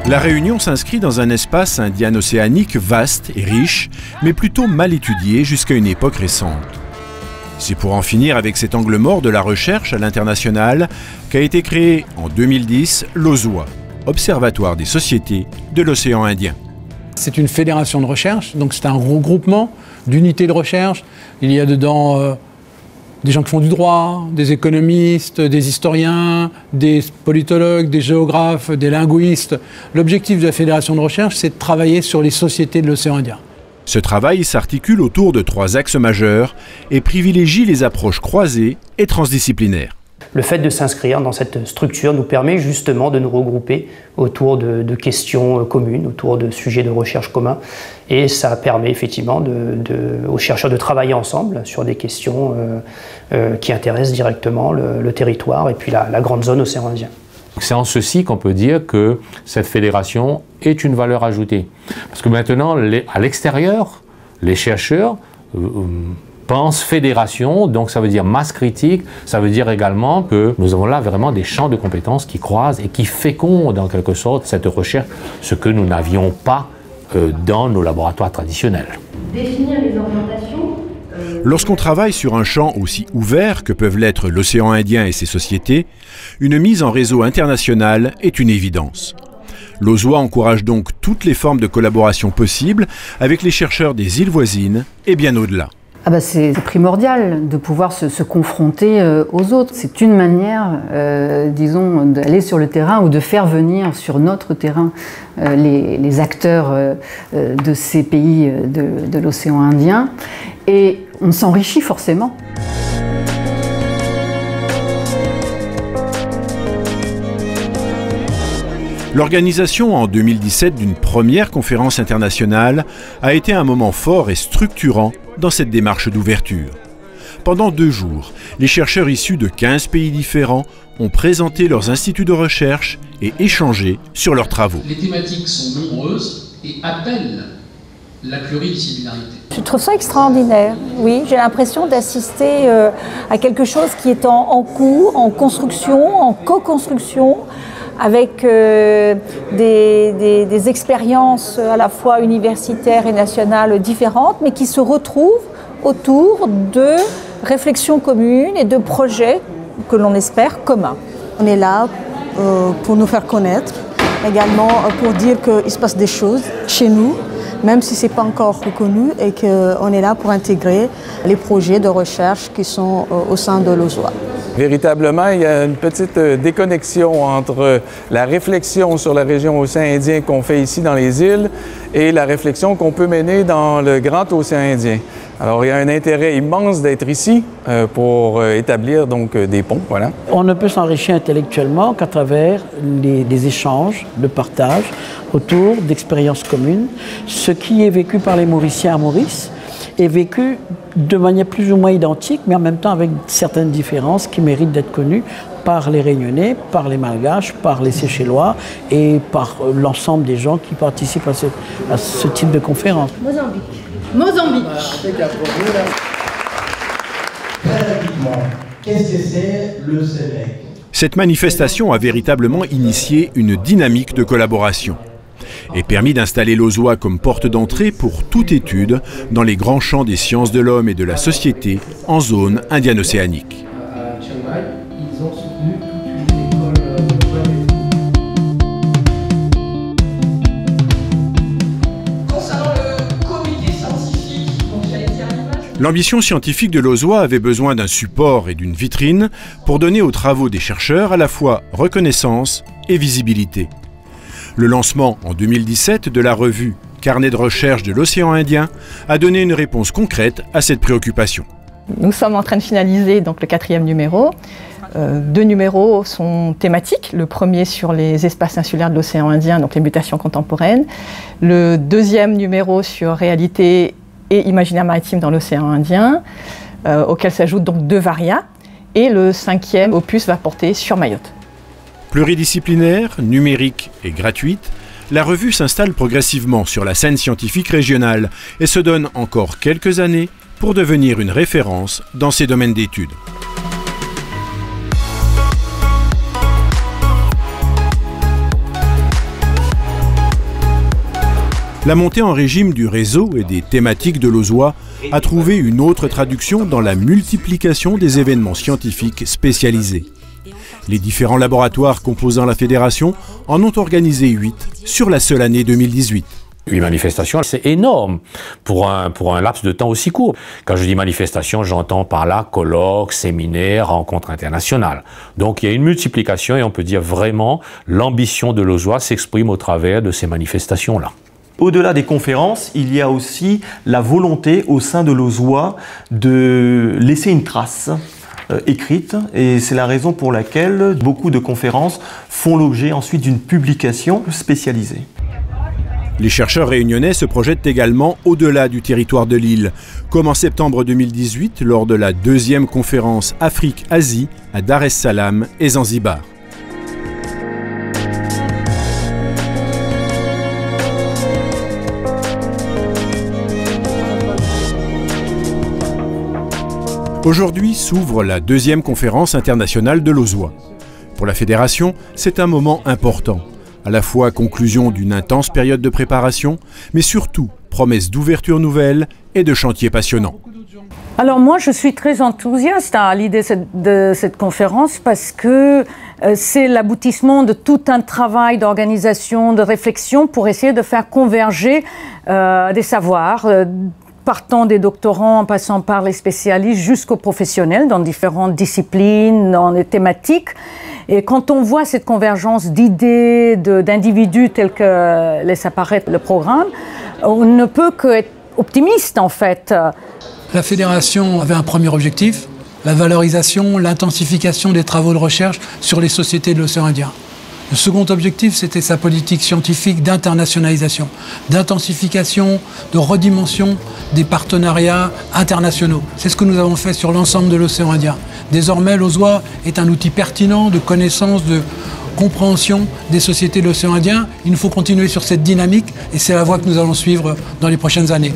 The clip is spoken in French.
La Réunion s'inscrit dans un espace indien-océanique vaste et riche, mais plutôt mal étudié jusqu'à une époque récente. C'est pour en finir avec cet angle mort de la recherche à l'international qu'a été créé en 2010 l'OSOA, Observatoire des sociétés de l'océan Indien. C'est une fédération de recherche, donc c'est un regroupement d'unités de recherche. Il y a dedans des gens qui font du droit, des économistes, des historiens, des politologues, des géographes, des linguistes. L'objectif de la fédération de recherche, c'est de travailler sur les sociétés de l'océan Indien. Ce travail s'articule autour de 3 axes majeurs et privilégie les approches croisées et transdisciplinaires. Le fait de s'inscrire dans cette structure nous permet justement de nous regrouper autour de questions communes, autour de sujets de recherche communs. Et ça permet effectivement aux chercheurs de travailler ensemble sur des questions qui intéressent directement le territoire et puis la grande zone océan Indien. C'est en ceci qu'on peut dire que cette fédération est une valeur ajoutée. Parce que maintenant, à l'extérieur, les chercheurs pensent fédération, donc ça veut dire masse critique, ça veut dire également que nous avons là vraiment des champs de compétences qui croisent et qui fécondent en quelque sorte cette recherche, ce que nous n'avions pas dans nos laboratoires traditionnels. Définir les orientations. Lorsqu'on travaille sur un champ aussi ouvert que peuvent l'être l'océan Indien et ses sociétés, une mise en réseau international est une évidence. L'OSOA encourage donc toutes les formes de collaboration possibles avec les chercheurs des îles voisines et bien au-delà. C'est primordial de pouvoir se confronter aux autres. C'est une manière, disons, d'aller sur le terrain ou de faire venir sur notre terrain les acteurs de ces pays de l'océan Indien. Et on s'enrichit forcément. L'organisation en 2017 d'une première conférence internationale a été un moment fort et structurant dans cette démarche d'ouverture. Pendant 2 jours, les chercheurs issus de 15 pays différents ont présenté leurs instituts de recherche et échangé sur leurs travaux. Les thématiques sont nombreuses et appellent la pluridisciplinarité. Je trouve ça extraordinaire, oui. J'ai l'impression d'assister à quelque chose qui est en cours, en construction, en co-construction, avec des expériences à la fois universitaires et nationales différentes, mais qui se retrouvent autour de réflexions communes et de projets que l'on espère communs. On est là pour nous faire connaître, également pour dire qu'il se passe des choses chez nous, même si ce n'est pas encore reconnu, et qu'on est là pour intégrer les projets de recherche qui sont au sein de l'OSOA. Véritablement, il y a une petite déconnexion entre la réflexion sur la région océan Indien qu'on fait ici dans les îles et la réflexion qu'on peut mener dans le grand océan Indien. Alors, il y a un intérêt immense d'être ici pour établir donc des ponts. Voilà. On ne peut s'enrichir intellectuellement qu'à travers des échanges, de partage autour d'expériences communes. Ce qui est vécu par les Mauriciens à Maurice est vécu de manière plus ou moins identique, mais en même temps avec certaines différences qui méritent d'être connues par les Réunionnais, par les Malgaches, par les Seychellois et par l'ensemble des gens qui participent à ce type de conférence. Mozambique. Qu'est-ce que c'est le SELEC? Cette manifestation a véritablement initié une dynamique de collaboration et permis d'installer l'OSOA comme porte d'entrée pour toute étude dans les grands champs des sciences de l'homme et de la société en zone indienne-océanique. À Chiang Mai, ils ont soutenu toute une école Concernant le comité scientifique, j'allais dire l'image. L'ambition scientifique de l'OSOA avait besoin d'un support et d'une vitrine pour donner aux travaux des chercheurs à la fois reconnaissance et visibilité. Le lancement en 2017 de la revue Carnet de recherche de l'océan Indien a donné une réponse concrète à cette préoccupation. Nous sommes en train de finaliser donc, le 4e numéro. 2 numéros sont thématiques. Le premier sur les espaces insulaires de l'océan Indien, donc les mutations contemporaines. Le 2e numéro sur réalité et imaginaire maritime dans l'océan Indien, auquel s'ajoutent donc 2 varias. Et le 5e opus va porter sur Mayotte. Pluridisciplinaire, numérique et gratuite, la revue s'installe progressivement sur la scène scientifique régionale et se donne encore quelques années pour devenir une référence dans ces domaines d'études. La montée en régime du réseau et des thématiques de l'Auzois a trouvé une autre traduction dans la multiplication des événements scientifiques spécialisés. Les différents laboratoires composant la fédération en ont organisé 8 sur la seule année 2018. 8 manifestations, c'est énorme pour un laps de temps aussi court. Quand je dis manifestation, j'entends par là colloques, séminaires, rencontres internationales. Donc il y a une multiplication et on peut dire vraiment l'ambition de l'Auzois s'exprime au travers de ces manifestations-là. Au-delà des conférences, il y a aussi la volonté au sein de l'Auzois de laisser une trace écrite, et c'est la raison pour laquelle beaucoup de conférences font l'objet ensuite d'une publication spécialisée. Les chercheurs réunionnais se projettent également au-delà du territoire de l'île, comme en septembre 2018 lors de la 2e conférence Afrique-Asie à Dar es Salaam et Zanzibar. Aujourd'hui s'ouvre la 2e conférence internationale de l'Auzois. Pour la fédération, c'est un moment important. À la fois conclusion d'une intense période de préparation, mais surtout promesse d'ouverture nouvelle et de chantiers passionnants. Alors moi, je suis très enthousiaste à l'idée de cette conférence parce que c'est l'aboutissement de tout un travail d'organisation, de réflexion pour essayer de faire converger des savoirs, partant des doctorants, en passant par les spécialistes jusqu'aux professionnels dans différentes disciplines, dans les thématiques. Et quand on voit cette convergence d'idées, d'individus tels que laisse apparaître le programme, on ne peut qu'être optimiste en fait. La fédération avait un premier objectif, la valorisation, l'intensification des travaux de recherche sur les sociétés de l'océan Indien. Le second objectif, c'était sa politique scientifique d'internationalisation, d'intensification, de redimension des partenariats internationaux. C'est ce que nous avons fait sur l'ensemble de l'océan Indien. Désormais, l'Auzois est un outil pertinent de connaissance, de compréhension des sociétés de l'océan Indien. Il nous faut continuer sur cette dynamique et c'est la voie que nous allons suivre dans les prochaines années.